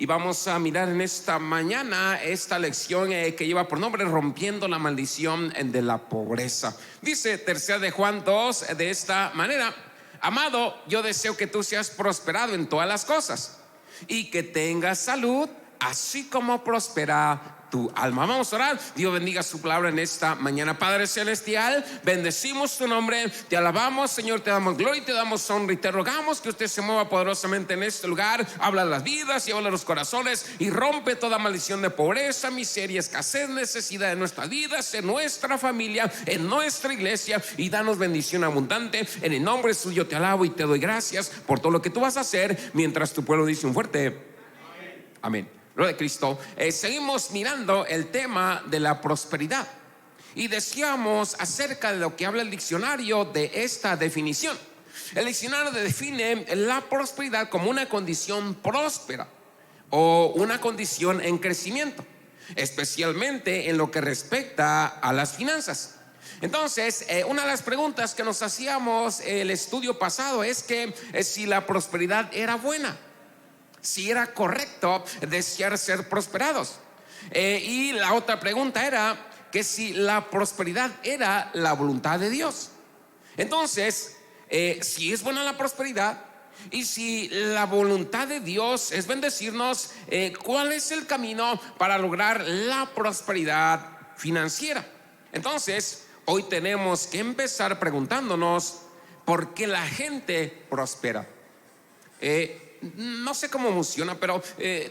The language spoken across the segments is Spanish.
y vamos a mirar en esta mañana esta lección que lleva por nombre Rompiendo la maldición de la pobreza. Dice 3 de Juan 2 de esta manera: amado, yo deseo que tú seas prosperado en todas las cosas y que tengas salud, así como prospera tu alma. Vamos a orar. Dios bendiga su palabra en esta mañana. Padre celestial, bendecimos tu nombre, te alabamos, Señor, te damos gloria y te damos honra, y te rogamos que usted se mueva poderosamente en este lugar. Habla las vidas y habla los corazones, y rompe toda maldición de pobreza, miseria, escasez, necesidad en nuestras vidas, en nuestra familia, en nuestra iglesia, y danos bendición abundante. En el nombre suyo te alabo y te doy gracias por todo lo que tú vas a hacer, mientras tu pueblo dice un fuerte amén. Gloria a Cristo. Seguimos mirando el tema de la prosperidad, y decíamos acerca de lo que habla el diccionario de esta definición. El diccionario define la prosperidad como una condición próspera o una condición en crecimiento, especialmente en lo que respecta a las finanzas. Entonces, una de las preguntas que nos hacíamos el estudio pasado es que si la prosperidad era buena, si era correcto desear ser prosperados. Y la otra pregunta era que si la prosperidad era la voluntad de Dios. Entonces, si es buena la prosperidad y si la voluntad de Dios es bendecirnos, ¿cuál es el camino para lograr la prosperidad financiera? Entonces, hoy tenemos que empezar preguntándonos por qué la gente prospera. No sé cómo funciona, pero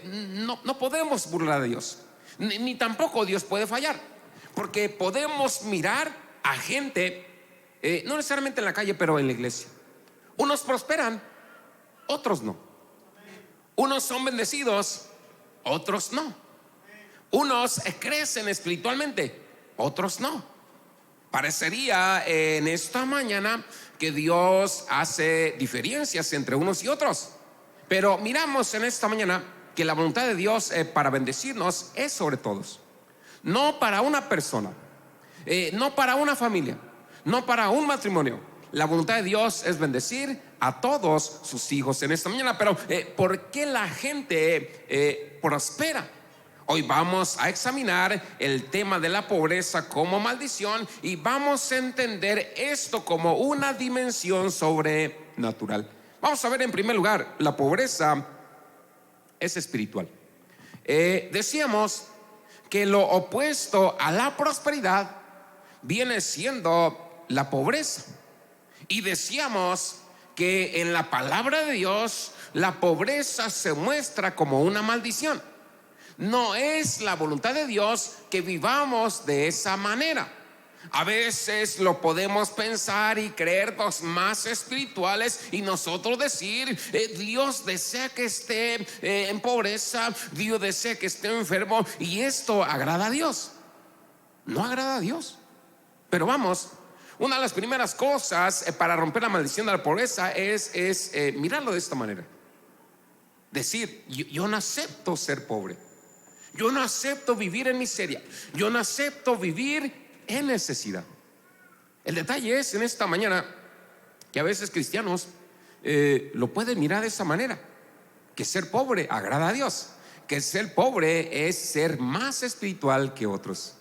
no podemos burlar a Dios, ni tampoco Dios puede fallar, porque podemos mirar a gente, no necesariamente en la calle, pero en la iglesia. Unos prosperan, otros no. Unos son bendecidos, otros no. Unos crecen espiritualmente, otros no. Parecería en esta mañana que Dios hace diferencias entre unos y otros, pero miramos en esta mañana que la voluntad de Dios para bendecirnos es sobre todos. No para una persona, no para una familia, no para un matrimonio. La voluntad de Dios es bendecir a todos sus hijos en esta mañana. Pero ¿por qué la gente prospera? Hoy vamos a examinar el tema de la pobreza como maldición, y vamos a entender esto como una dimensión sobrenatural. Vamos a ver en primer lugar, la pobreza es espiritual. Decíamos que lo opuesto a la prosperidad viene siendo la pobreza, y decíamos que en la palabra de Dios la pobreza se muestra como una maldición. No es la voluntad de Dios que vivamos de esa manera. A veces lo podemos pensar y creernos más espirituales, y nosotros decir Dios desea que esté en pobreza, Dios desea que esté enfermo, y esto agrada a Dios. No agrada a Dios. Pero vamos, una de las primeras cosas para romper la maldición de la pobreza es mirarlo de esta manera. Decir, yo no acepto ser pobre, yo no acepto vivir en miseria, yo no acepto vivir en necesidad. El detalle es en esta mañana que a veces cristianos lo pueden mirar de esa manera, que ser pobre agrada a Dios, que ser pobre es ser más espiritual que otros.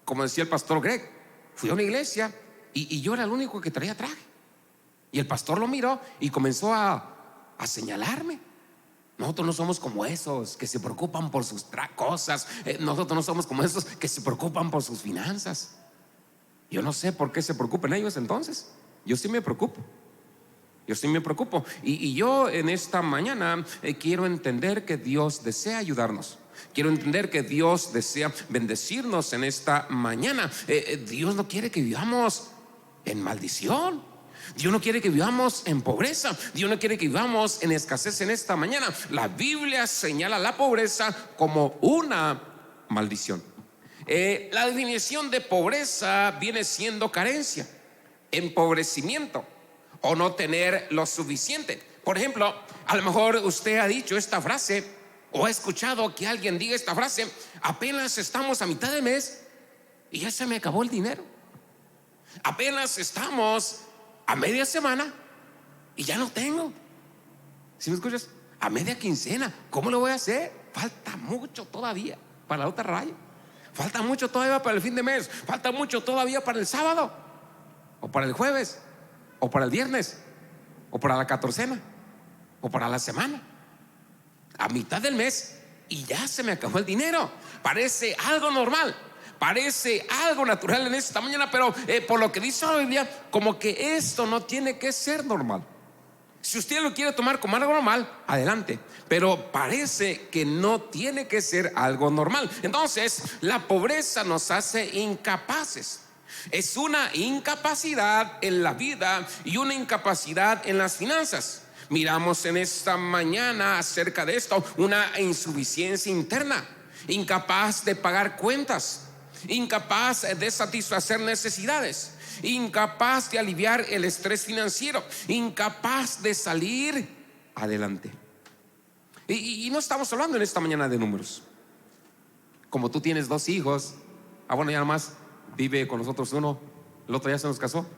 Como decía el pastor Greg, fui a una iglesia y yo era el único que traía traje, y el pastor lo miró y comenzó a señalarme. Nosotros no somos como esos que se preocupan por sus cosas. Nosotros no somos como esos que se preocupan por sus finanzas. Yo no sé por qué se preocupan ellos entonces. Yo sí me preocupo. Y yo en esta mañana quiero entender que Dios desea ayudarnos. Quiero entender que Dios desea bendecirnos en esta mañana. Dios no quiere que vivamos en maldición. Dios no quiere que vivamos en pobreza. Dios no quiere que vivamos en escasez en esta mañana. La Biblia señala la pobreza como una maldición. La definición de pobreza viene siendo carencia, empobrecimiento o no tener lo suficiente. Por ejemplo, a lo mejor usted ha dicho esta frase o ha escuchado que alguien diga esta frase: apenas estamos a mitad de mes y ya se me acabó el dinero. Apenas estamos a media semana y ya no tengo. ¿Sí me escuchas? a media quincena, ¿cómo lo voy a hacer? Falta mucho todavía para la otra raya. Falta mucho todavía para el fin de mes. Falta mucho todavía para el sábado, o para el jueves, o para el viernes, o para la catorcena, o para la semana. A mitad del mes y ya se me acabó el dinero. Parece algo normal, parece algo natural en esta mañana, pero por lo que dice la Biblia, como que esto no tiene que ser normal. Si usted lo quiere tomar como algo normal, adelante, pero parece que no tiene que ser algo normal. Entonces, la pobreza nos hace incapaces. Es una incapacidad en la vida y una incapacidad en las finanzas. Miramos en esta mañana acerca de esto, una insuficiencia interna, incapaz de pagar cuentas, incapaz de satisfacer necesidades, incapaz de aliviar el estrés financiero, incapaz de salir adelante. Y no estamos hablando en esta mañana de números. Como tú tienes 2 hijos, bueno, ya nomás vive con nosotros uno, el otro ya se nos casó.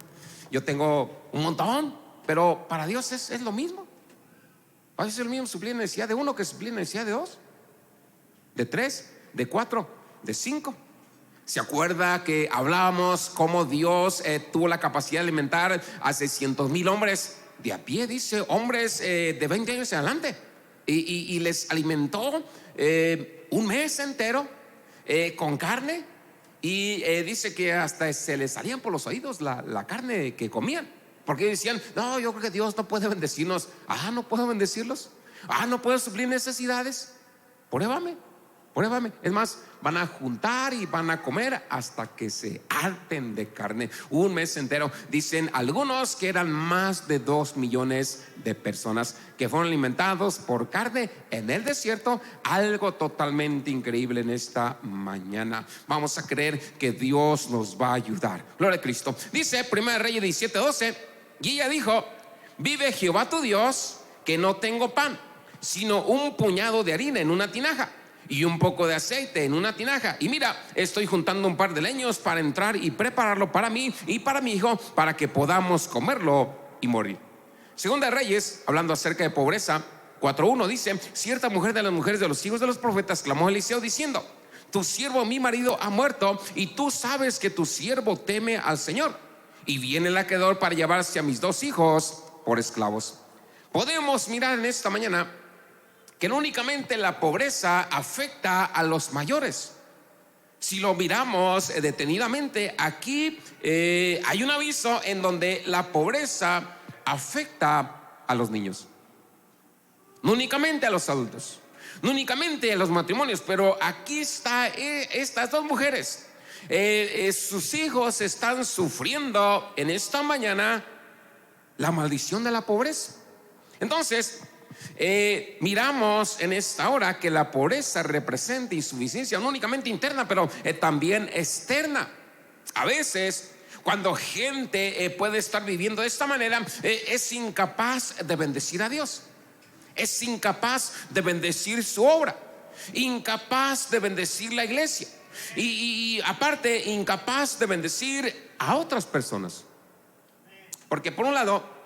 Yo tengo un montón, pero para Dios es lo mismo. A veces es lo mismo suplir la necesidad de uno que suplir la necesidad de 2, de 3, de 4, de 5. ¿Se acuerda que hablábamos cómo Dios tuvo la capacidad de alimentar a 600,000 hombres de a pie? Dice, hombres de 20 años en adelante, y les alimentó un mes entero con carne, y dice que hasta se les salían por los oídos la carne que comían, porque decían, no, yo creo que Dios no puede bendecirnos. No puedo bendecirlos, no puedo suplir necesidades. Pruébame. Es más, van a juntar y van a comer hasta que se harten de carne. Un mes entero. Dicen algunos que eran más de 2 millones de personas que fueron alimentados por carne en el desierto. Algo totalmente increíble en esta mañana. Vamos a creer que Dios nos va a ayudar. Gloria a Cristo. Dice 1 Reyes 17:12, y ella dijo, vive Jehová tu Dios, que no tengo pan, sino un puñado de harina en una tinaja y un poco de aceite en una tinaja. Y mira, estoy juntando un par de leños para entrar y prepararlo para mí y para mi hijo, para que podamos comerlo y morir. Segunda de Reyes, hablando acerca de pobreza, 4:1 dice, cierta mujer de las mujeres de los hijos de los profetas clamó a Eliseo diciendo, tu siervo mi marido ha muerto, y tú sabes que tu siervo teme al Señor, y viene el acreedor para llevarse a mis 2 hijos por esclavos. Podemos mirar en esta mañana que no únicamente la pobreza afecta a los mayores. Si lo miramos detenidamente, aquí hay un aviso en donde la pobreza afecta a los niños. No únicamente a los adultos, no únicamente a los matrimonios, pero aquí está estas 2 mujeres. Sus hijos están sufriendo en esta mañana la maldición de la pobreza. Entonces, miramos en esta hora que la pobreza representa insuficiencia no únicamente interna, pero también externa. A veces, cuando gente puede estar viviendo de esta manera, es incapaz de bendecir a Dios, es incapaz de bendecir su obra, incapaz de bendecir la iglesia, y aparte incapaz de bendecir a otras personas. Porque por un lado,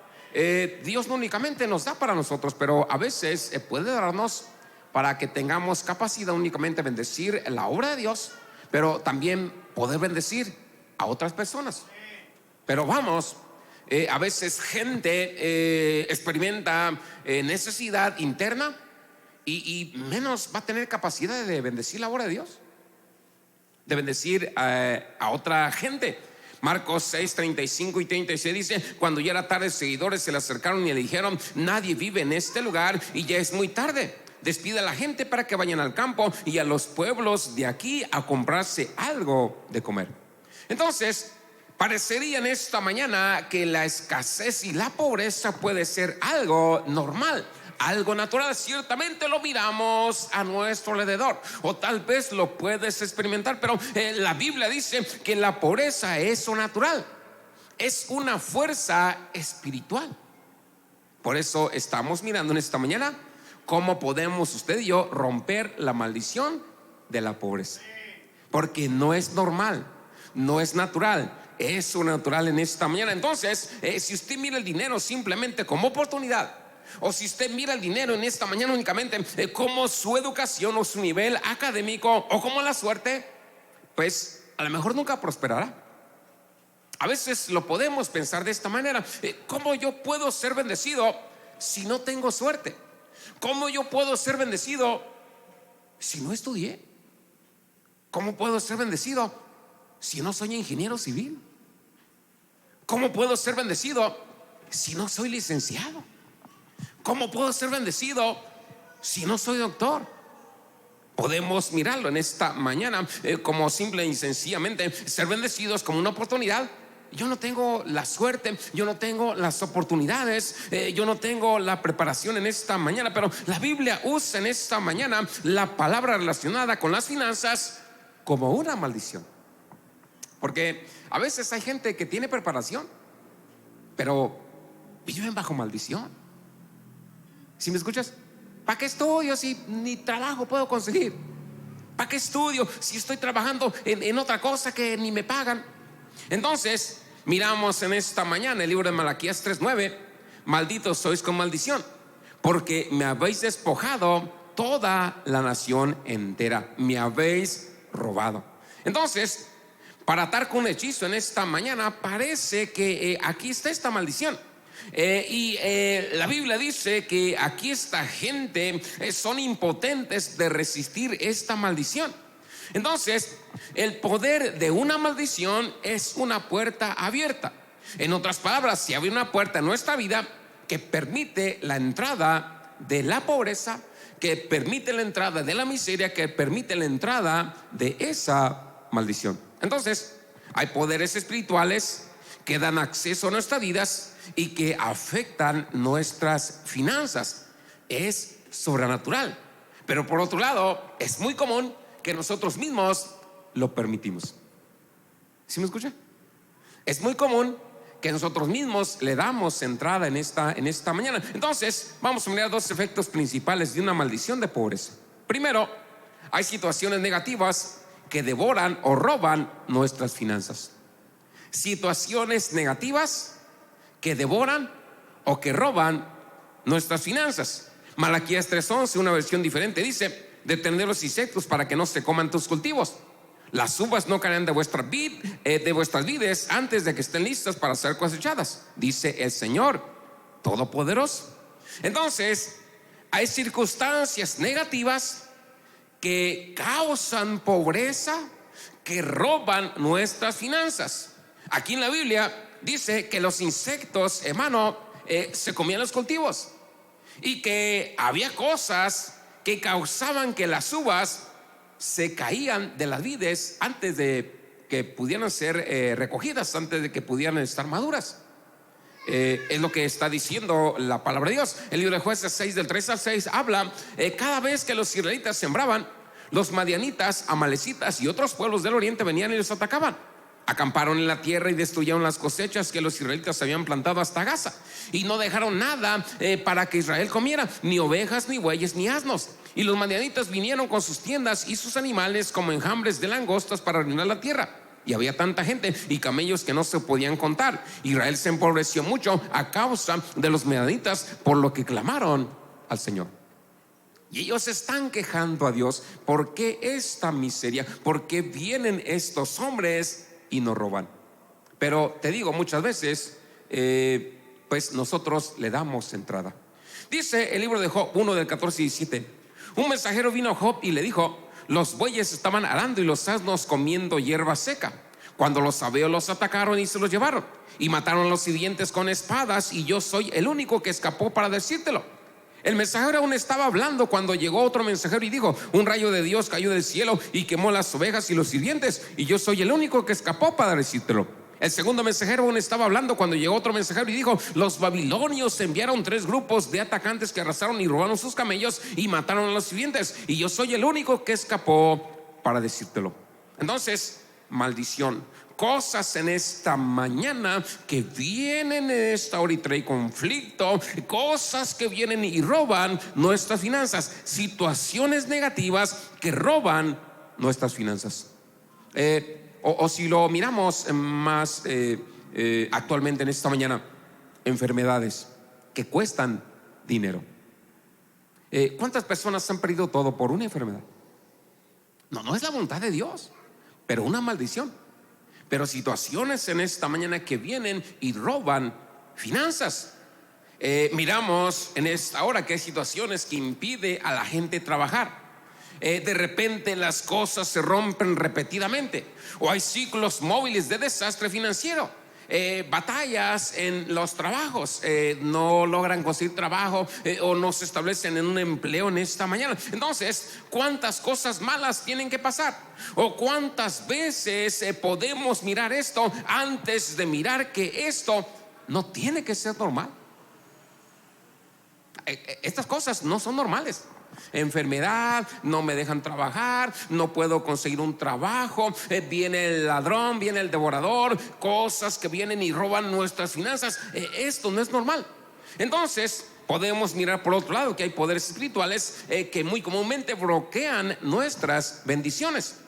Dios no únicamente nos da para nosotros, pero a veces puede darnos para que tengamos capacidad únicamente de bendecir la obra de Dios, pero también poder bendecir a otras personas. Pero vamos, a veces gente experimenta necesidad interna y menos va a tener capacidad de bendecir la obra de Dios, de bendecir a otra gente. Marcos 6, 35 y 36 dice, cuando ya era tarde, seguidores se le acercaron y le dijeron, nadie vive en este lugar y ya es muy tarde. Despide a la gente para que vayan al campo y a los pueblos de aquí a comprarse algo de comer. Entonces, parecería en esta mañana que la escasez y la pobreza puede ser algo normal, algo natural. Ciertamente lo miramos a nuestro alrededor, o tal vez lo puedes experimentar, pero la Biblia dice que la pobreza es natural, es una fuerza espiritual. Por eso estamos mirando en esta mañana cómo podemos usted y yo romper la maldición de la pobreza, porque no es normal, no es natural, es natural en esta mañana. Entonces, si usted mira el dinero simplemente como oportunidad, O si usted mira el dinero en esta mañana únicamente como su educación o su nivel académico o como la suerte, pues a lo mejor nunca prosperará. A veces lo podemos pensar de esta manera: ¿cómo yo puedo ser bendecido si no tengo suerte? ¿Cómo yo puedo ser bendecido si no estudié? ¿Cómo puedo ser bendecido si no soy ingeniero civil? ¿Cómo puedo ser bendecido si no soy licenciado? ¿Cómo puedo ser bendecido si no soy doctor? Podemos mirarlo en esta mañana como simple y sencillamente ser bendecidos como una oportunidad. Yo no tengo la suerte, yo no tengo las oportunidades, yo no tengo la preparación en esta mañana, pero la Biblia usa en esta mañana la palabra relacionada con las finanzas como una maldición. Porque a veces hay gente que tiene preparación, pero viven bajo maldición. ¿Sí me escuchas? ¿Para qué estudio si ni trabajo puedo conseguir? ¿Para qué estudio si estoy trabajando en otra cosa que ni me pagan? Entonces miramos en esta mañana el libro de Malaquías 3:9: malditos sois con maldición, porque me habéis despojado toda la nación entera, me habéis robado. Entonces, para atar con un hechizo en esta mañana, parece que aquí está esta maldición. La Biblia dice que aquí esta gente son impotentes de resistir esta maldición. Entonces, el poder de una maldición es una puerta abierta. En otras palabras, si abre una puerta en nuestra vida que permite la entrada de la pobreza, que permite la entrada de la miseria, que permite la entrada de esa maldición. Entonces, hay poderes espirituales que dan acceso a nuestras vidas y que afectan nuestras finanzas. Es sobrenatural. Pero por otro lado, es muy común que nosotros mismos lo permitimos. ¿Sí me escucha? Es muy común que nosotros mismos le damos entrada en esta mañana. Entonces, vamos a mirar dos efectos principales de una maldición de pobreza. Primero, hay situaciones negativas que devoran o roban nuestras finanzas. Situaciones negativas que devoran o que roban nuestras finanzas. Malaquías 3:11, una versión diferente, dice: detener los insectos para que no se coman tus cultivos. Las uvas no caerán de vuestras vides antes de que estén listas para ser cosechadas, dice el Señor Todopoderoso. Entonces, hay circunstancias negativas que causan pobreza, que roban nuestras finanzas. Aquí en la Biblia dice que los insectos, hermano, se comían los cultivos, y que había cosas que causaban que las uvas se caían de las vides antes de que pudieran ser recogidas, antes de que pudieran estar maduras. Es lo que está diciendo la palabra de Dios. El libro de Jueces 6 del 3 al 6 habla: cada vez que los israelitas sembraban, los madianitas, amalecitas y otros pueblos del oriente venían y los atacaban. Acamparon en la tierra y destruyeron las cosechas que los israelitas habían plantado hasta Gaza, y no dejaron nada para que Israel comiera, ni ovejas, ni bueyes, ni asnos. Y los madianitas vinieron con sus tiendas y sus animales como enjambres de langostas para arruinar la tierra. Y había tanta gente y camellos que no se podían contar. Israel se empobreció mucho a causa de los madianitas, por lo que clamaron al Señor. Y ellos están quejando a Dios: ¿por qué esta miseria? ¿Por qué vienen estos hombres y nos roban? Pero te digo, muchas veces pues nosotros le damos entrada. Dice el libro de Job 1 del 14 y 17: un mensajero vino a Job y le dijo: los bueyes estaban arando y los asnos comiendo hierba seca, cuando los sabeos los atacaron y se los llevaron, y mataron a los sirvientes con espadas, y yo soy el único que escapó para decírtelo. El mensajero aún estaba hablando cuando llegó otro mensajero y dijo: un rayo de Dios cayó del cielo y quemó las ovejas y los sirvientes, y yo soy el único que escapó para decírtelo. El segundo mensajero aún estaba hablando cuando llegó otro mensajero y dijo: los babilonios enviaron 3 grupos de atacantes que arrasaron y robaron sus camellos y mataron a los sirvientes, y yo soy el único que escapó para decírtelo. Entonces, maldición, cosas en esta mañana que vienen en esta hora y trae conflicto, cosas que vienen y roban nuestras finanzas, situaciones negativas que roban nuestras finanzas. O si lo miramos más actualmente en esta mañana, enfermedades que cuestan dinero. ¿Cuántas personas han perdido todo por una enfermedad? No es la voluntad de Dios, pero una maldición. Pero situaciones en esta mañana que vienen y roban finanzas. Miramos en esta hora que hay situaciones que impiden a la gente trabajar. De repente las cosas se rompen repetidamente, o hay ciclos móviles de desastre financiero. Batallas en los trabajos, no logran conseguir trabajo, o no se establecen en un empleo en esta mañana. Entonces, ¿cuántas cosas malas tienen que pasar? O cuántas veces podemos mirar esto antes de mirar que esto no tiene que ser normal. Estas cosas no son normales. Enfermedad, no me dejan trabajar, no puedo conseguir un trabajo, viene el ladrón, viene el devorador, cosas que vienen y roban nuestras finanzas. Esto no es normal. Entonces podemos mirar por otro lado que hay poderes espirituales que muy comúnmente bloquean nuestras bendiciones.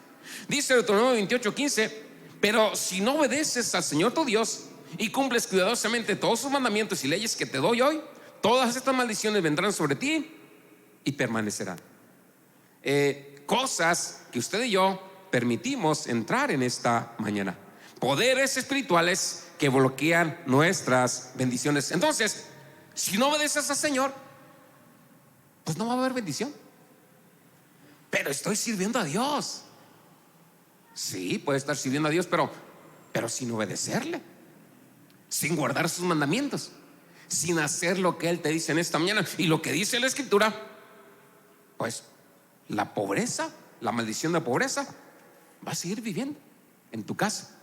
Dice Deuteronomio 28:15: pero si no obedeces al Señor tu Dios y cumples cuidadosamente todos sus mandamientos y leyes que te doy hoy, todas estas maldiciones vendrán sobre ti y permanecerán. Cosas que usted y yo permitimos entrar en esta mañana. Poderes espirituales que bloquean nuestras bendiciones. Entonces, si no obedeces al Señor, pues no va a haber bendición. Pero estoy sirviendo a Dios. Sí, puede estar sirviendo a Dios, pero sin obedecerle, sin guardar sus mandamientos, sin hacer lo que Él te dice en esta mañana. Y lo que dice la Escritura, pues la pobreza, la maldición de pobreza va a seguir viviendo en tu casa,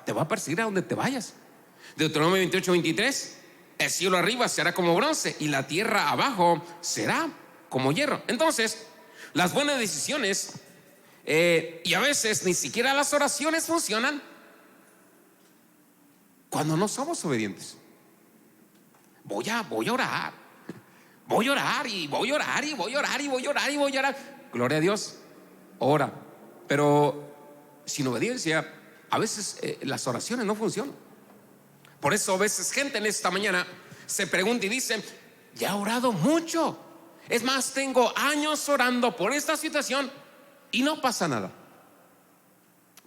te va a perseguir a donde te vayas. Deuteronomio 28:23: el cielo arriba será como bronce y la tierra abajo será como hierro. Entonces, las buenas decisiones, y a veces ni siquiera las oraciones funcionan cuando no somos obedientes. Voy a orar. Voy a orar y voy a orar y voy a orar y voy a orar y voy a orar. Gloria a Dios, ora. Pero sin obediencia, a veces las oraciones no funcionan. Por eso a veces gente en esta mañana se pregunta y dice: ya he orado mucho. Es más, tengo años orando por esta situación y no pasa nada.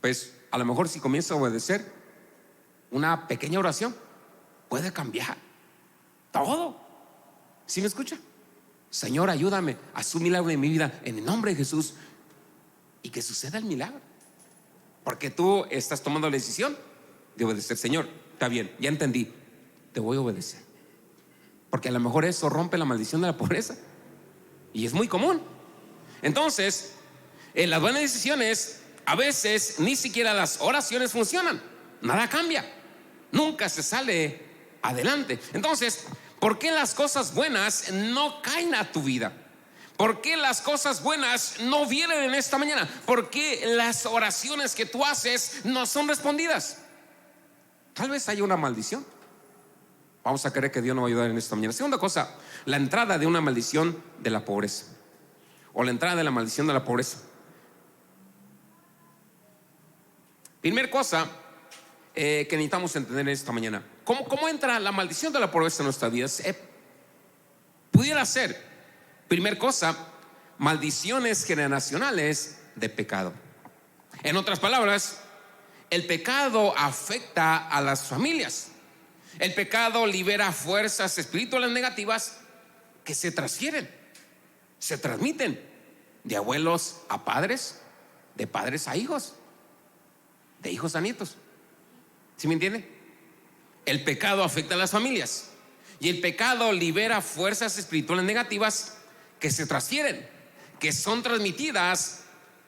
Pues a lo mejor si comienza a obedecer, una pequeña oración puede cambiar todo. ¿Sí me escucha? Señor, ayúdame, haz un milagro en mi vida en el nombre de Jesús, y que suceda el milagro, porque tú estás tomando la decisión de obedecer. Señor, está bien, ya entendí, te voy a obedecer, porque a lo mejor eso rompe la maldición de la pobreza, y es muy común. Entonces, en las buenas decisiones, a veces ni siquiera las oraciones funcionan, nada cambia, nunca se sale adelante. Entonces, ¿por qué las cosas buenas no caen a tu vida? ¿Por qué las cosas buenas no vienen en esta mañana? ¿Por qué las oraciones que tú haces no son respondidas? Tal vez haya una maldición. Vamos a creer que Dios nos va a ayudar en esta mañana. Segunda cosa, la entrada de una maldición de la pobreza, o la entrada de la maldición de la pobreza. Primer cosa que necesitamos entender en esta mañana: ¿Cómo entra la maldición de la pobreza en nuestras vidas? Pudiera ser, primer cosa, maldiciones generacionales de pecado. En otras palabras, el pecado afecta a las familias. El pecado libera fuerzas espirituales negativas que se transfieren, se transmiten de abuelos a padres, de padres a hijos, de hijos a nietos. ¿Sí me entiende? El pecado afecta a las familias, y el pecado libera fuerzas espirituales negativas que se transfieren, que son transmitidas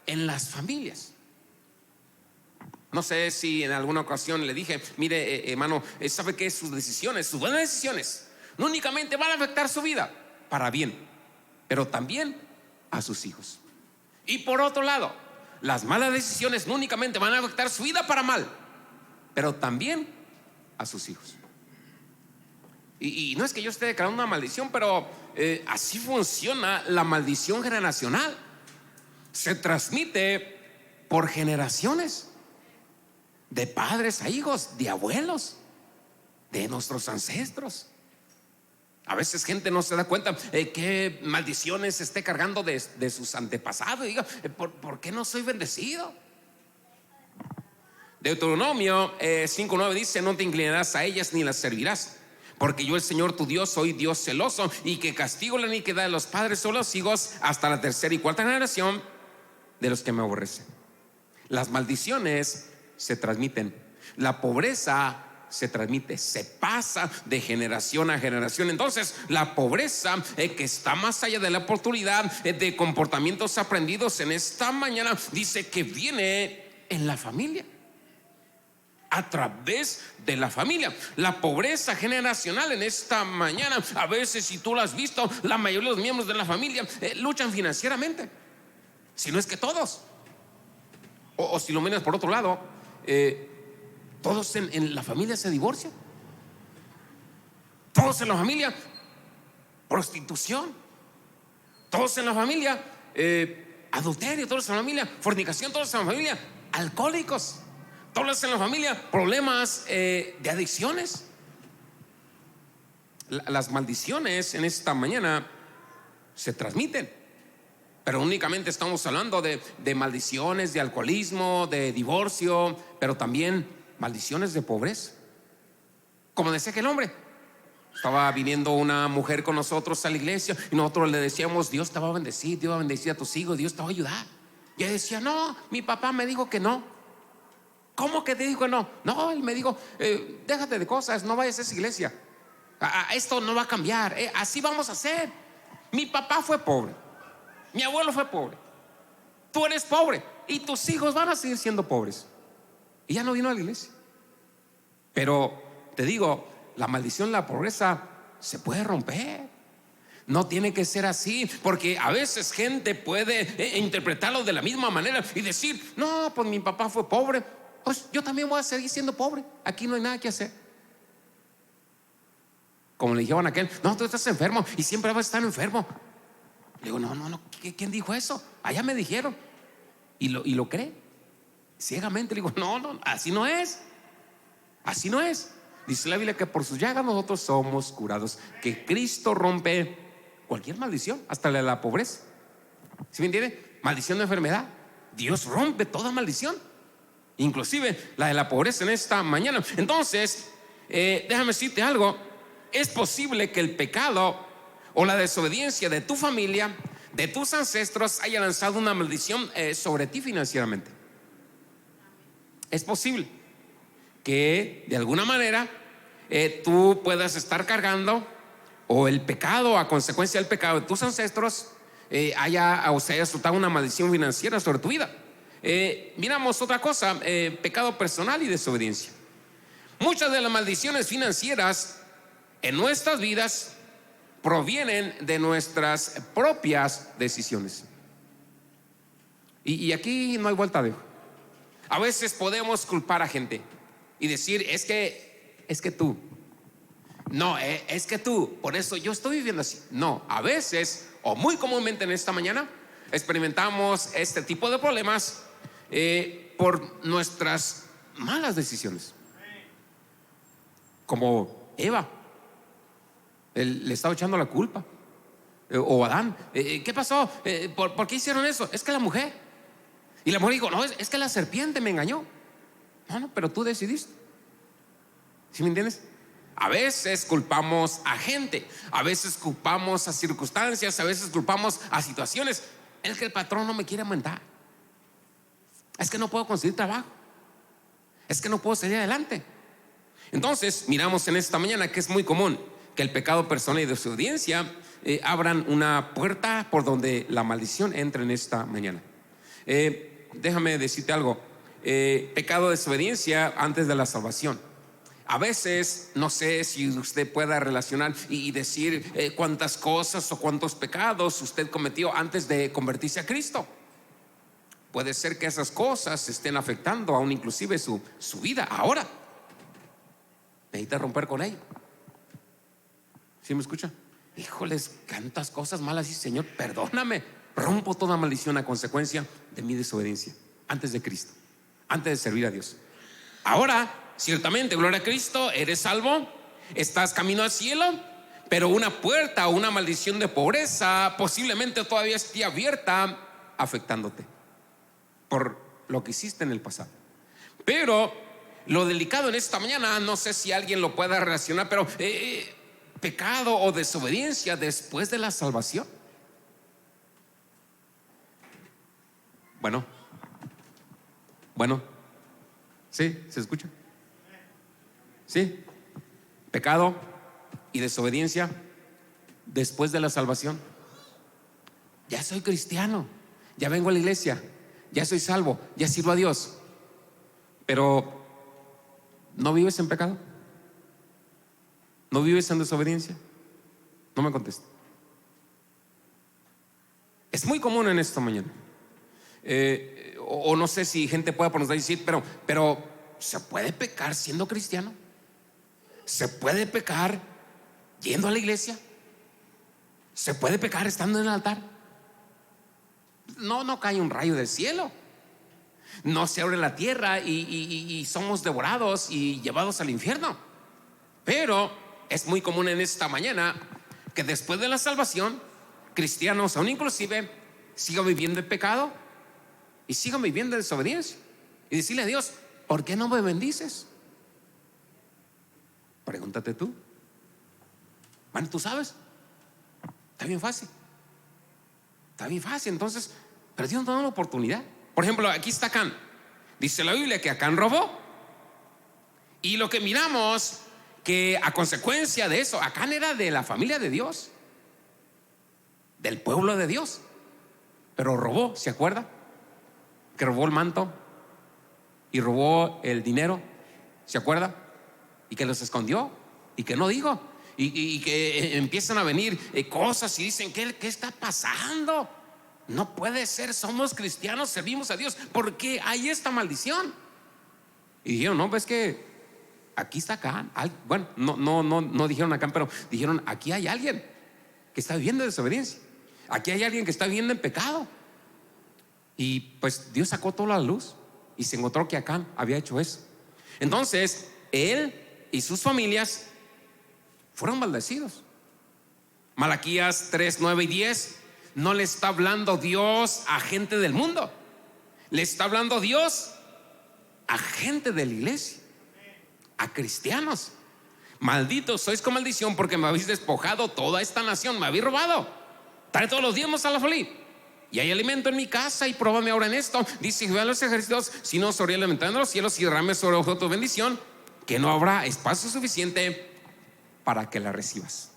en las familias. No sé si en alguna ocasión le dije: mire, hermano, sabe que sus decisiones, sus buenas decisiones, no únicamente van a afectar su vida para bien, pero también a sus hijos. Y por otro lado, las malas decisiones no únicamente van a afectar su vida para mal, pero también a sus hijos. Y no es que yo esté declarando una maldición, pero así funciona la maldición generacional. Se transmite por generaciones, de padres a hijos, de abuelos, de nuestros ancestros. A veces gente no se da cuenta qué maldiciones esté cargando de sus antepasados. Y diga, ¿por qué no soy bendecido? Deuteronomio 5:9 dice: no te inclinarás a ellas ni las servirás, porque yo, el Señor tu Dios, soy Dios celoso, y que castigo la iniquidad de los padres o los hijos hasta la tercera y cuarta generación de los que me aborrecen. Las maldiciones se transmiten, la pobreza se transmite, se pasa de generación a generación. Entonces la pobreza que está más allá de la oportunidad de comportamientos aprendidos en esta mañana, dice que viene en la familia, a través de la familia. La pobreza generacional en esta mañana, a veces, si tú lo has visto, la mayoría de los miembros de la familia luchan financieramente, si no es que todos. O si lo miras por otro lado, todos en la familia se divorcian, todos en la familia prostitución, todos en la familia adulterio, todos en la familia fornicación, todos en la familia alcohólicos, todos en la familia problemas de adicciones. Las maldiciones en esta mañana se transmiten, pero únicamente estamos hablando de maldiciones de alcoholismo, de divorcio, pero también maldiciones de pobreza. Como decía aquel hombre, estaba viniendo una mujer con nosotros a la iglesia y nosotros le decíamos: Dios te va a bendecir, Dios va a bendecir a tus hijos, Dios te va a ayudar. Y ella decía: no, mi papá me dijo que no. ¿Cómo que te dijo que no? No, él me dijo: déjate de cosas, no vayas a esa iglesia, esto no va a cambiar, así vamos a hacer. Mi papá fue pobre, mi abuelo fue pobre, tú eres pobre y tus hijos van a seguir siendo pobres. Y ya no vino a la iglesia. Pero te digo, la maldición de la pobreza se puede romper. No tiene que ser así, porque a veces gente puede interpretarlo de la misma manera y decir: no, pues mi papá fue pobre, pues yo también voy a seguir siendo pobre, aquí no hay nada que hacer. Como le dijeron a aquel: no, tú estás enfermo y siempre vas a estar enfermo. Le digo: no, ¿quién dijo eso? Allá me dijeron. Y lo cree ciegamente. Le digo: no, así no es. Así no es. Dice la Biblia que por sus llagas nosotros somos curados, que Cristo rompe cualquier maldición, hasta la de la pobreza. ¿Sí me entiende? Maldición de enfermedad, Dios rompe toda maldición, inclusive la de la pobreza en esta mañana. Entonces, déjame decirte algo: es posible que el pecado o la desobediencia de tu familia, de tus ancestros, haya lanzado una maldición sobre ti financieramente. Es posible que de alguna manera tú puedas estar cargando, o el pecado, a consecuencia del pecado de tus ancestros, se haya soltado una maldición financiera sobre tu vida. Miramos otra cosa: pecado personal y desobediencia. Muchas de las maldiciones financieras en nuestras vidas provienen de nuestras propias decisiones. Y aquí no hay vuelta de hoja. A veces podemos culpar a gente y decir: es que tú, no, es que tú, por eso yo estoy viviendo así. No, a veces, o muy comúnmente en esta mañana, experimentamos este tipo de problemas por nuestras malas decisiones. Como Eva, él le estaba echando la culpa, o Adán. ¿Qué pasó? ¿Por qué hicieron eso? Es que la mujer. Y la mujer dijo: no, es que la serpiente me engañó. No, pero tú decidiste. ¿Sí me entiendes? A veces culpamos a gente, a veces culpamos a circunstancias, a veces culpamos a situaciones. Es que el patrón no me quiere aumentar, es que no puedo conseguir trabajo, es que no puedo salir adelante. Entonces miramos en esta mañana que es muy común que el pecado personal y desobediencia abran una puerta por donde la maldición entra en esta mañana. Déjame decirte algo: pecado de desobediencia antes de la salvación. A veces, no sé si usted pueda relacionar y decir cuántas cosas o cuántos pecados usted cometió antes de convertirse a Cristo. Puede ser que esas cosas estén afectando aún inclusive su vida ahora. Necesita romper con ello. ¿Sí me escucha? Híjoles, tantas cosas malas. Y Señor, perdóname, rompo toda maldición a consecuencia de mi desobediencia antes de Cristo, antes de servir a Dios. Ahora, ciertamente, gloria a Cristo, eres salvo, estás camino al cielo, pero una puerta o una maldición de pobreza posiblemente todavía esté abierta, afectándote por lo que hiciste en el pasado. Pero lo delicado en esta mañana, no sé si alguien lo pueda relacionar, pero pecado o desobediencia después de la salvación. Bueno, ¿sí? ¿Se escucha? ¿Sí? Pecado y desobediencia después de la salvación. Ya soy cristiano, ya vengo a la iglesia, ya soy salvo, ya sirvo a Dios, pero ¿no vives en pecado? ¿No vives en desobediencia? No me contesta. Es muy común en esta mañana. O no sé si gente pueda ponerse a decir, pero ¿se puede pecar siendo cristiano? ¿Se puede pecar yendo a la iglesia? ¿Se puede pecar estando en el altar? No cae un rayo del cielo, no se abre la tierra y somos devorados y llevados al infierno. Pero es muy común en esta mañana que después de la salvación, cristianos aún inclusive sigan viviendo en pecado y sigan viviendo en desobediencia, y decirle a Dios, ¿por qué no me bendices? Pregúntate tú. Bueno, tú sabes, está bien fácil. Entonces, pero Dios nos da una oportunidad. Por ejemplo, aquí está Acán. Dice la Biblia que Acán robó, y lo que miramos, que a consecuencia de eso, Acán era de la familia de Dios, del pueblo de Dios, pero robó. ¿Se acuerda? Que robó el manto y robó el dinero. ¿Se acuerda? Y que los escondió y que no dijo, y que empiezan a venir cosas y dicen, ¿qué está pasando? No puede ser, somos cristianos, servimos a Dios, ¿por qué hay esta maldición? Y dijeron, no, pues que aquí está Acán. Bueno, no dijeron Acán, pero dijeron, aquí hay alguien que está viviendo en desobediencia, aquí hay alguien que está viviendo en pecado. Y pues Dios sacó toda la luz y se encontró que Acán había hecho eso. Entonces él y sus familias fueron maldecidos. Malaquías 3, 9 y 10. No le está hablando Dios a gente del mundo, le está hablando Dios a gente de la iglesia, a cristianos. Malditos sois con maldición, porque me habéis despojado toda esta nación, me habéis robado. Trae todos los diezmos a la folí, y hay alimento en mi casa, y pruébame ahora en esto, dice Jehová de los ejércitos, si no sobre el ventana de los cielos y derrame sobre vosotros tu bendición, que no habrá espacio suficiente para que la recibas.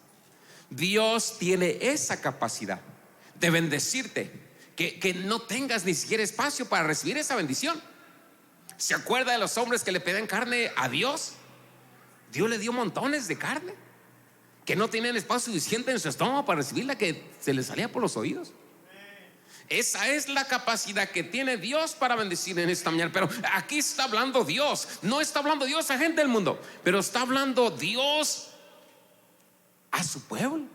Dios tiene esa capacidad de bendecirte, que no tengas ni siquiera espacio para recibir esa bendición. ¿Se acuerda de los hombres que le pedían carne a Dios? Dios le dio montones de carne que no tenían espacio suficiente en su estómago para recibirla, que se les salía por los oídos. Esa es la capacidad que tiene Dios para bendecir en esta mañana. Pero aquí está hablando Dios, no está hablando Dios a gente del mundo, pero está hablando Dios a su pueblo.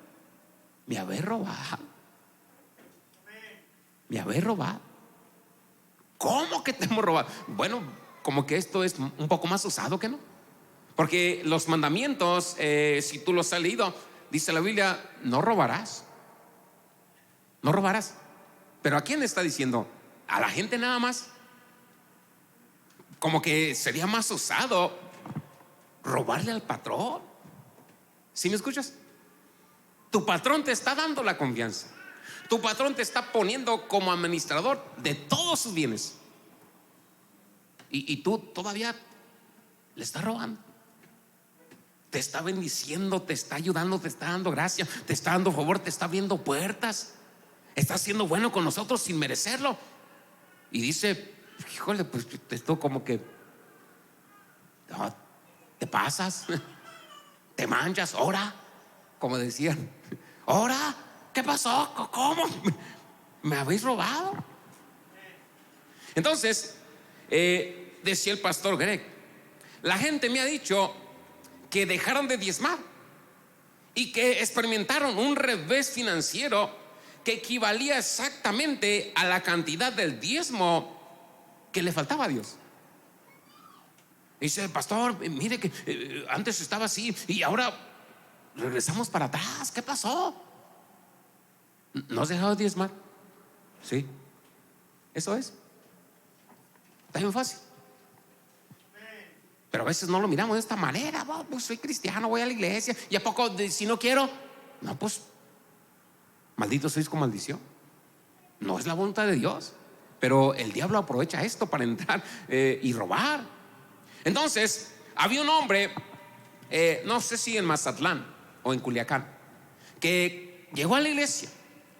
Me habéis robado. Me habéis robado. ¿Cómo que te hemos robado? Bueno, como que esto es un poco más usado, que no. Porque los mandamientos, si tú los has leído, dice la Biblia, no robarás. No robarás. Pero ¿a quién está diciendo? ¿A la gente nada más? Como que sería más usado robarle al patrón. ¿Sí me escuchas? Tu patrón te está dando la confianza, tu patrón te está poniendo como administrador de todos sus bienes, y tú todavía le estás robando. Te está bendiciendo, te está ayudando, te está dando gracia, te está dando favor, te está abriendo puertas, está siendo bueno con nosotros sin merecerlo. Y dice, híjole, pues esto como que no, te pasas, te manchas, ora, como decían, ora, ¿qué pasó? ¿Cómo? ¿Me habéis robado? Entonces, decía el pastor Greg, la gente me ha dicho que dejaron de diezmar y que experimentaron un revés financiero que equivalía exactamente a la cantidad del diezmo que le faltaba a Dios. Dice, pastor, mire que antes estaba así y ahora regresamos para atrás. ¿Qué pasó? ¿No has dejado de diezmar? Sí, eso es. Está bien fácil. Pero a veces no lo miramos de esta manera. Pues soy cristiano, voy a la iglesia. ¿Y a poco si no quiero? No, pues malditos sois con maldición. No es la voluntad de Dios. Pero el diablo aprovecha esto para entrar y robar. Entonces, había un hombre, no sé si en Mazatlán o en Culiacán, que llegó a la iglesia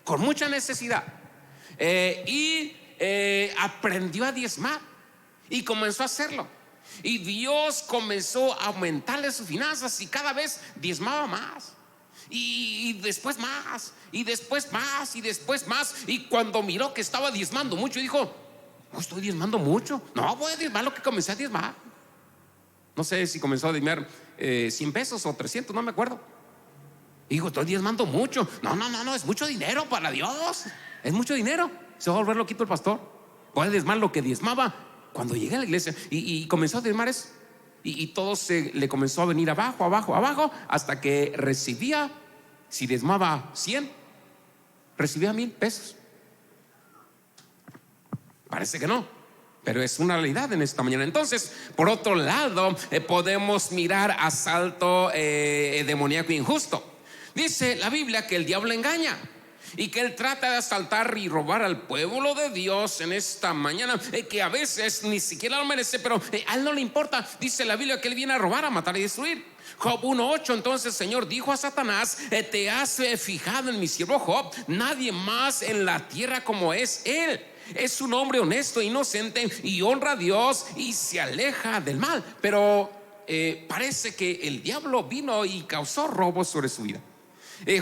con mucha necesidad y aprendió a diezmar y comenzó a hacerlo. Y Dios comenzó a aumentarle sus finanzas y cada vez diezmaba más. Y después más, y después más, y después más. Y cuando miró que estaba diezmando mucho, dijo: no estoy diezmando mucho, no voy a diezmar lo que comencé a diezmar. No sé si comenzó a diezmar 100 pesos o 300, no me acuerdo. Y dijo: estoy diezmando mucho. No, es mucho dinero para Dios. Es mucho dinero. Se va a volver loquito el pastor. Voy a diezmar lo que diezmaba cuando llegué a la iglesia. Y comenzó a diezmar eso. Y todo le comenzó a venir abajo, abajo, abajo, hasta que recibía, si diezmaba 100, recibía 1000 pesos. Parece que no, pero es una realidad en esta mañana. Entonces, por otro lado, podemos mirar asalto demoníaco injusto. Dice la Biblia que el diablo engaña y que él trata de asaltar y robar al pueblo de Dios en esta mañana, que a veces ni siquiera lo merece, pero a él no le importa. Dice la Biblia que él viene a robar, a matar y destruir. Job 1:8. Entonces el Señor dijo a Satanás: te has fijado en mi siervo Job, nadie más en la tierra como es él. Es un hombre honesto, inocente, y honra a Dios y se aleja del mal. Pero parece que el diablo vino y causó robos sobre su vida.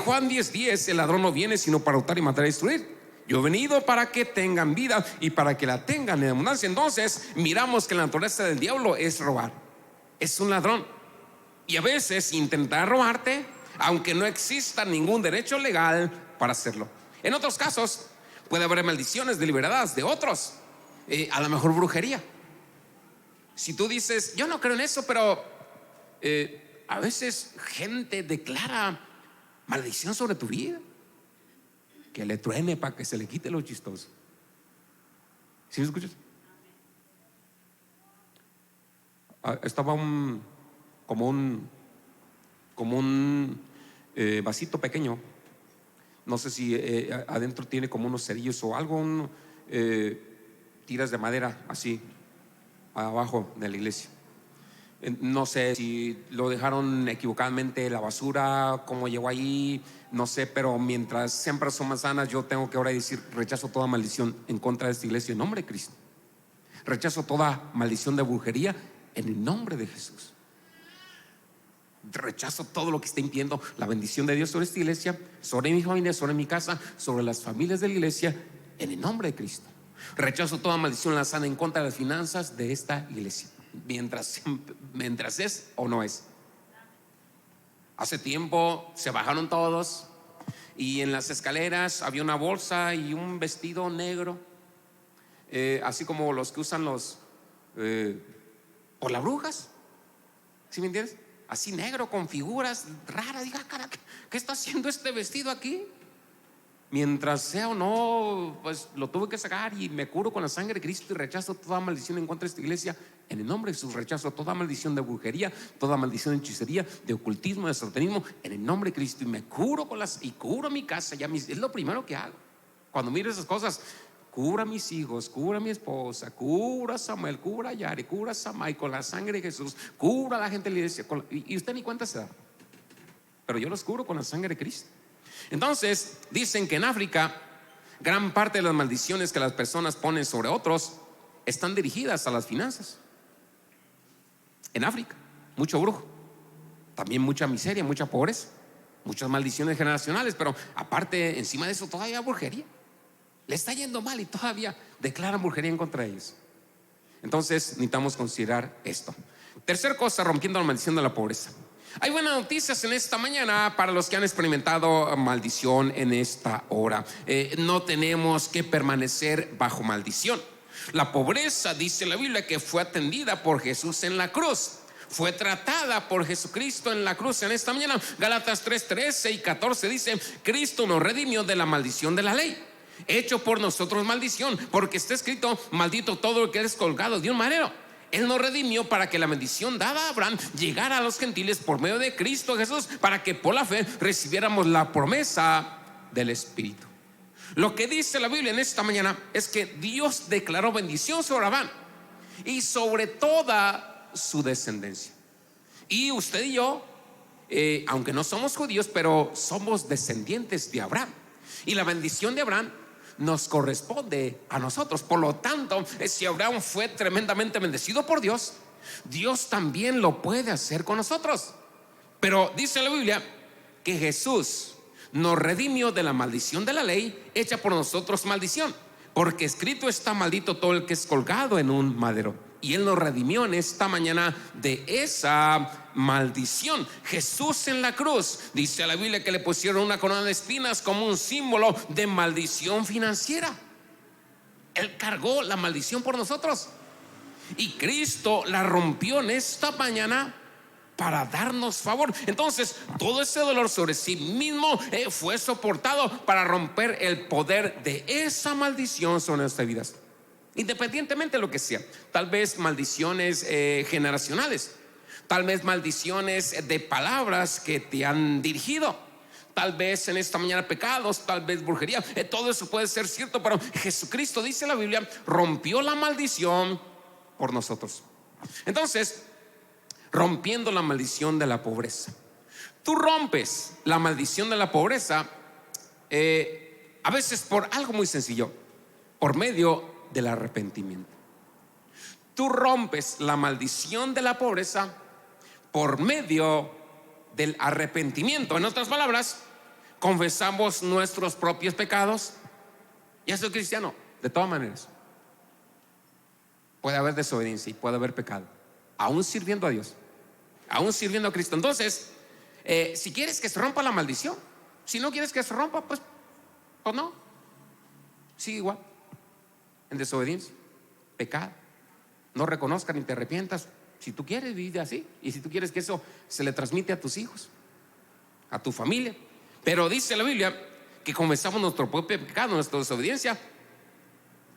Juan 10:10: el ladrón no viene sino para hurtar y matar y destruir. Yo he venido para que tengan vida y para que la tengan en abundancia. Entonces miramos que la naturaleza del diablo es robar. Es un ladrón y a veces intentar robarte, aunque no exista ningún derecho legal para hacerlo. En otros casos puede haber maldiciones deliberadas de otros, a lo mejor brujería. Si tú dices: yo no creo en eso, pero a veces gente declara maldición sobre tu vida, que le truene para que se le quite lo chistoso. ¿Sí me escuchas? Estaba como un vasito pequeño. No sé si adentro tiene como unos cerillos o algo, tiras de madera así abajo de la iglesia. No sé si lo dejaron equivocadamente la basura, cómo llegó ahí, no sé, pero mientras siempre son manzanas, yo tengo que ahora decir: rechazo toda maldición en contra de esta iglesia en nombre de Cristo. Rechazo toda maldición de brujería en el nombre de Jesús. Rechazo todo lo que está impidiendo la bendición de Dios sobre esta iglesia, sobre mi familia, sobre mi casa, sobre las familias de la iglesia, en el nombre de Cristo. Rechazo toda maldición lanzada en contra de las finanzas de esta iglesia, mientras es o no es. Hace tiempo se bajaron todos y en las escaleras había una bolsa y un vestido negro, así como los que usan por las brujas. ¿Sí me entiendes? Así negro con figuras raras. Diga: caraca, ¿qué está haciendo este vestido aquí? Mientras sea o no, pues lo tuve que sacar y me curo con la sangre de Cristo y rechazo toda maldición en contra de esta iglesia en el nombre de Jesús. Rechazo toda maldición de brujería, toda maldición de hechicería, de ocultismo, de satanismo, en el nombre de Cristo, y me curo y curo mi casa. Es lo primero que hago cuando miro esas cosas. Cubra a mis hijos, cubra a mi esposa, cubra a Samuel, cubra a Yari, cubra a Samay con la sangre de Jesús, cubra a la gente de la iglesia y usted ni cuenta se da, pero yo los cubro con la sangre de Cristo. Entonces dicen que en África gran parte de las maldiciones que las personas ponen sobre otros están dirigidas a las finanzas. En África, mucho brujo, también mucha miseria, mucha pobreza, muchas maldiciones generacionales, pero aparte, encima de eso, todavía brujería. Le está yendo mal y todavía declaran brujería en contra de ellos. Entonces necesitamos considerar esto. Tercer cosa, rompiendo la maldición de la pobreza. Hay buenas noticias en esta mañana para los que han experimentado maldición en esta hora. No tenemos que permanecer bajo maldición. La pobreza, dice la Biblia, que fue atendida por Jesús en la cruz, fue tratada por Jesucristo en la cruz en esta mañana. Gálatas 3:13 y 14 dice: Cristo nos redimió de la maldición de la ley, hecho por nosotros maldición, porque está escrito: maldito todo el que es colgado de un madero. Él nos redimió para que la bendición dada a Abraham llegara a los gentiles por medio de Cristo Jesús, para que por la fe recibiéramos la promesa del Espíritu. Lo que dice la Biblia en esta mañana es que Dios declaró bendición sobre Abraham y sobre toda su descendencia. Y usted y yo, aunque no somos judíos, pero somos descendientes de Abraham, y la bendición de Abraham nos corresponde a nosotros. Por lo tanto, si Abraham fue tremendamente bendecido por Dios, Dios también lo puede hacer con nosotros. Pero dice la Biblia que Jesús nos redimió de la maldición de la ley, hecha por nosotros maldición, porque escrito está: maldito todo el que es colgado en un madero. Y Él nos redimió en esta mañana de esa maldición. Jesús en la cruz, dice la Biblia que le pusieron una corona de espinas como un símbolo de maldición financiera. Él cargó la maldición por nosotros, y Cristo la rompió en esta mañana para darnos favor. Entonces, todo ese dolor sobre sí mismo fue soportado para romper el poder de esa maldición sobre nuestras vidas, independientemente de lo que sea. Tal vez maldiciones generacionales, tal vez maldiciones de palabras que te han dirigido, tal vez en esta mañana pecados, tal vez brujería. Todo eso puede ser cierto, pero Jesucristo, dice la Biblia, rompió la maldición por nosotros. Entonces, rompiendo la maldición de la pobreza, tú rompes la maldición de la pobreza a veces por algo muy sencillo: por medio del arrepentimiento. Tú rompes la maldición de la pobreza por medio del arrepentimiento. En otras palabras, confesamos nuestros propios pecados. Ya soy cristiano. De todas maneras, puede haber desobediencia y puede haber pecado, aún sirviendo a Dios, aún sirviendo a Cristo. Entonces, si quieres que se rompa la maldición, si no quieres que se rompa, pues no, sigue igual, en desobediencia, pecado. No reconozcas ni te arrepientas. Si tú quieres, vive así. Y si tú quieres que eso se le transmite a tus hijos, a tu familia. Pero dice la Biblia que confesamos nuestro propio pecado, nuestra desobediencia,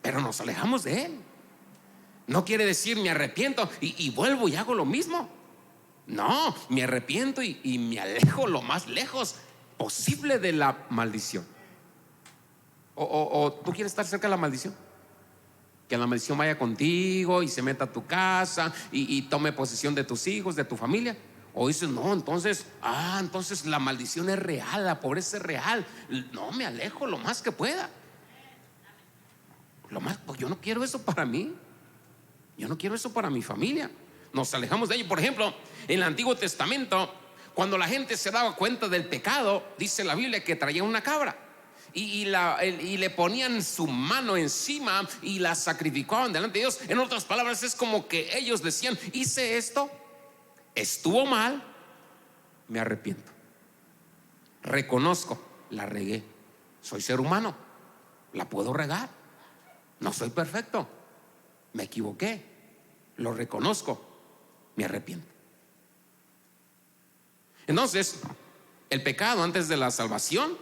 pero nos alejamos de Él. No quiere decir me arrepiento y vuelvo y hago lo mismo. No, me arrepiento y me alejo lo más lejos posible de la maldición. O tú quieres estar cerca de la maldición, que la maldición vaya contigo y se meta a tu casa y tome posesión de tus hijos, de tu familia. O dices, no, entonces la maldición es real, la pobreza es real. No, me alejo lo más que pueda. Pues yo no quiero eso para mí. Yo no quiero eso para mi familia. Nos alejamos de ello. Por ejemplo, en el Antiguo Testamento, cuando la gente se daba cuenta del pecado, dice la Biblia que traían una cabra y le ponían su mano encima y la sacrificaban delante de Dios. En otras palabras, es como que ellos decían: hice esto, estuvo mal, me arrepiento, reconozco, la regué, soy ser humano, la puedo regar, no soy perfecto, me equivoqué, lo reconozco, me arrepiento. Entonces, el pecado antes de la salvación,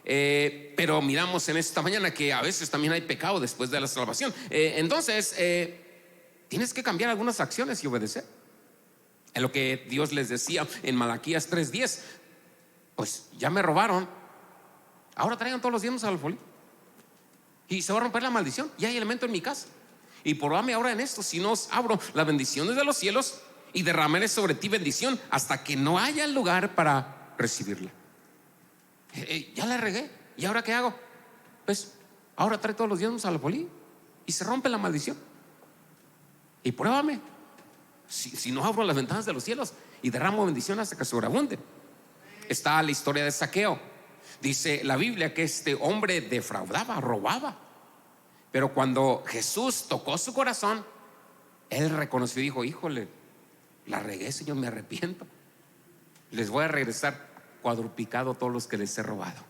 pero miramos en esta mañana que a veces también hay pecado después de la salvación. Entonces, tienes que cambiar algunas acciones y obedecer. Es lo que Dios les decía en Malaquías 3:10. Pues ya me robaron, ahora traigan todos los diezmos al alfolí y se va a romper la maldición. Ya hay elemento en mi casa. Y probame ahora en esto, si no os abro las bendiciones de los cielos y derramaré sobre ti bendición hasta que no haya lugar para recibirla. Ya la regué, ¿y ahora qué hago? Pues ahora trae todos los diezmos al alfolí y se rompe la maldición. Y pruébame, si no abro las ventanas de los cielos y derramo bendición hasta que sobreabunde. Está la historia de Zaqueo. Dice la Biblia que este hombre defraudaba, robaba. Pero cuando Jesús tocó su corazón, él reconoció y dijo: híjole, la regué, Señor, me arrepiento. Les voy a regresar cuadruplicado a todos los que les he robado.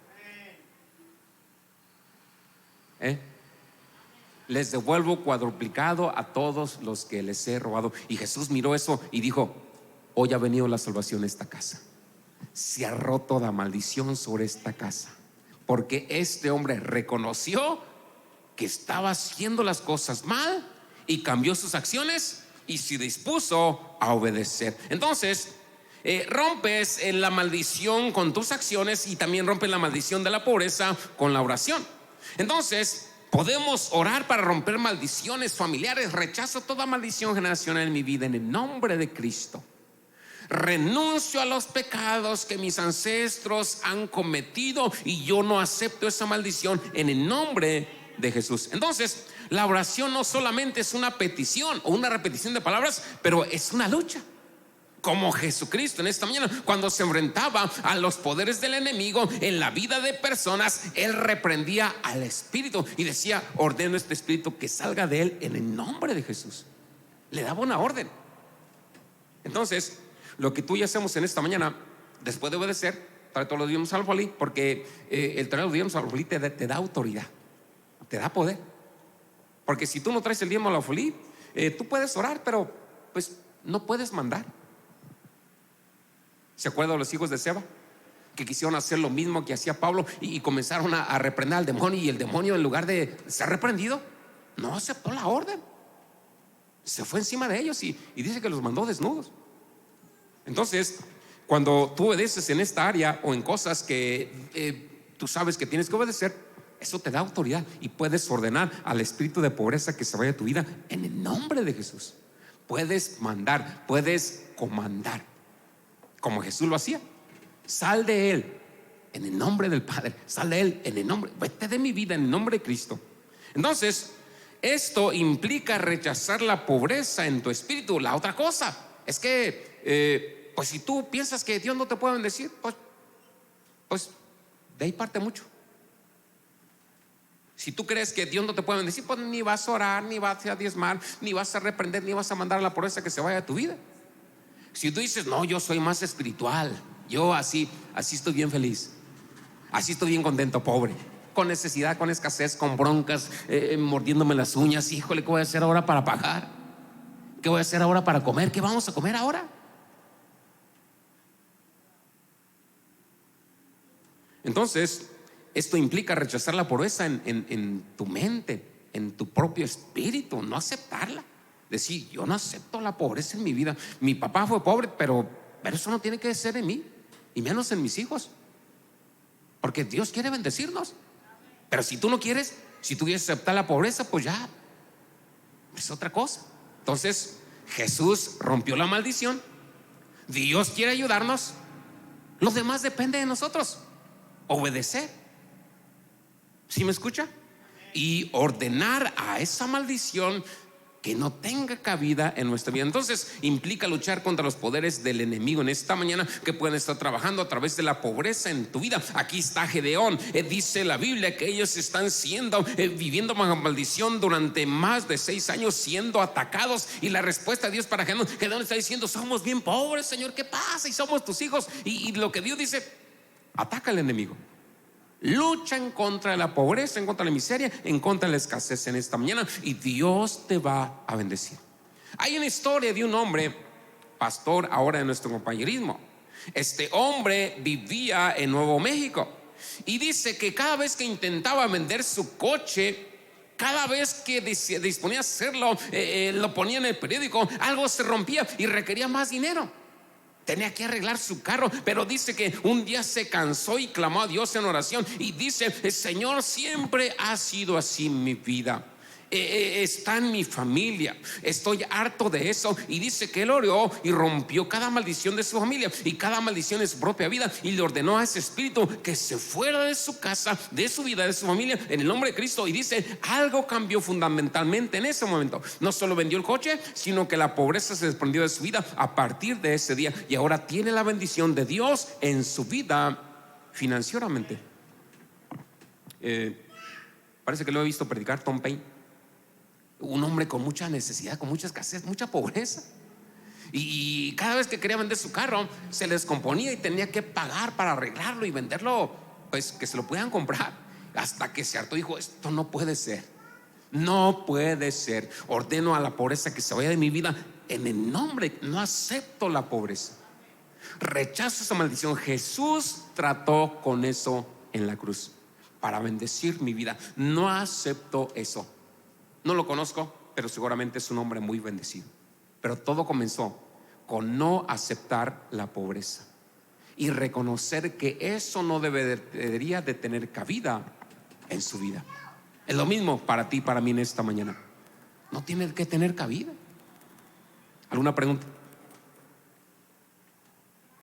Les devuelvo cuadruplicado a todos los que les he robado. Y Jesús miró eso y dijo: hoy ha venido la salvación a esta casa. Se ha roto toda maldición sobre esta casa, porque este hombre reconoció que estaba haciendo las cosas mal y cambió sus acciones y se dispuso a obedecer. Entonces rompes en la maldición con tus acciones y también rompes la maldición de la pobreza con la oración. Entonces podemos orar para romper maldiciones familiares. Rechazo toda maldición generacional en mi vida en el nombre de Cristo. Renuncio a los pecados que mis ancestros han cometido y yo no acepto esa maldición en el nombre de Jesús. Entonces la oración no solamente es una petición o una repetición de palabras, pero es una lucha. Como Jesucristo en esta mañana, cuando se enfrentaba a los poderes del enemigo en la vida de personas, Él reprendía al espíritu y decía: ordeno a este espíritu que salga de él en el nombre de Jesús. Le daba una orden. Entonces lo que tú y yo hacemos en esta mañana, después de obedecer, trae todos los diezmos al alfolí, porque el traer los diezmos al alfolí te da autoridad, te da poder. Porque si tú no traes el diezmo al alfolí, tú puedes orar, pero pues no puedes mandar. ¿Se acuerdan de los hijos de Seba? Que quisieron hacer lo mismo que hacía Pablo y comenzaron a reprender al demonio, y el demonio, en lugar de ser reprendido, no aceptó la orden, se fue encima de ellos y dice que los mandó desnudos. Entonces, cuando tú obedeces en esta área o en cosas que tú sabes que tienes que obedecer, eso te da autoridad y puedes ordenar al espíritu de pobreza que se vaya de tu vida en el nombre de Jesús. Puedes mandar, puedes comandar, como Jesús lo hacía. Sal de él en el nombre del Padre, sal de él en el nombre, vete de mi vida en el nombre de Cristo. Entonces esto implica rechazar la pobreza en tu espíritu. La otra cosa es que pues si tú piensas que Dios no te puede bendecir, pues de ahí parte mucho. Si tú crees que Dios no te puede bendecir, pues ni vas a orar, ni vas a diezmar, ni vas a reprender, ni vas a mandar a la pobreza que se vaya de tu vida. Si tú dices: no, yo soy más espiritual, yo así estoy bien feliz, así estoy bien contento, pobre, con necesidad, con escasez, con broncas, mordiéndome las uñas. Híjole, ¿qué voy a hacer ahora para pagar? ¿Qué voy a hacer ahora para comer? ¿Qué vamos a comer ahora? Entonces esto implica rechazar la pobreza en tu mente, en tu propio espíritu, no aceptarla. Decir: yo no acepto la pobreza en mi vida. Mi papá fue pobre, pero eso no tiene que ser en mí, y menos en mis hijos, porque Dios quiere bendecirnos. Pero si tú no quieres, si tú quieres aceptar la pobreza, pues ya es otra cosa. Entonces Jesús rompió la maldición. Dios quiere ayudarnos. Lo demás depende de nosotros. Obedecer, ¿sí me escucha? Y ordenar a esa maldición que no tenga cabida en nuestra vida. Entonces implica luchar contra los poderes del enemigo en esta mañana, que pueden estar trabajando a través de la pobreza en tu vida. Aquí está Gedeón. Dice la Biblia que ellos están viviendo bajo maldición durante más de 6 años, siendo atacados. Y la respuesta de Dios para Gedeón está diciendo: somos bien pobres, Señor, ¿qué pasa? Y somos tus hijos. Y lo que Dios dice: ataca al enemigo. Lucha en contra de la pobreza, en contra de la miseria, en contra de la escasez en esta mañana, y Dios te va a bendecir. Hay una historia de un hombre, pastor ahora de nuestro compañerismo. Este hombre vivía en Nuevo México y dice que cada vez que intentaba vender su coche, cada vez que disponía a hacerlo, lo ponía en el periódico, algo se rompía y requería más dinero. Tenía que arreglar su carro, pero dice que un día se cansó y clamó a Dios en oración y dice: Señor, siempre ha sido así en mi vida. Está en mi familia, estoy harto de eso. Y dice que él oró y rompió cada maldición de su familia y cada maldición de su propia vida, y le ordenó a ese espíritu que se fuera de su casa, de su vida, de su familia, en el nombre de Cristo. Y dice: algo cambió fundamentalmente en ese momento. No solo vendió el coche, sino que la pobreza se desprendió de su vida a partir de ese día, y ahora tiene la bendición de Dios en su vida financieramente. Parece que lo he visto predicar Tom Paine. Un hombre con mucha necesidad, con mucha escasez, mucha pobreza. Y cada vez que quería vender su carro, se le descomponía y tenía que pagar para arreglarlo y venderlo, pues que se lo pudieran comprar. Hasta que se hartó y dijo: esto no puede ser, no puede ser. Ordeno a la pobreza que se vaya de mi vida en el nombre, no acepto la pobreza. Rechazo esa maldición. Jesús trató con eso en la cruz para bendecir mi vida. No acepto eso. No lo conozco, pero seguramente es un hombre muy bendecido. Pero todo comenzó con no aceptar la pobreza y reconocer que eso no debería de tener cabida en su vida. Es lo mismo para ti y para mí en esta mañana. No tiene que tener cabida. ¿Alguna pregunta?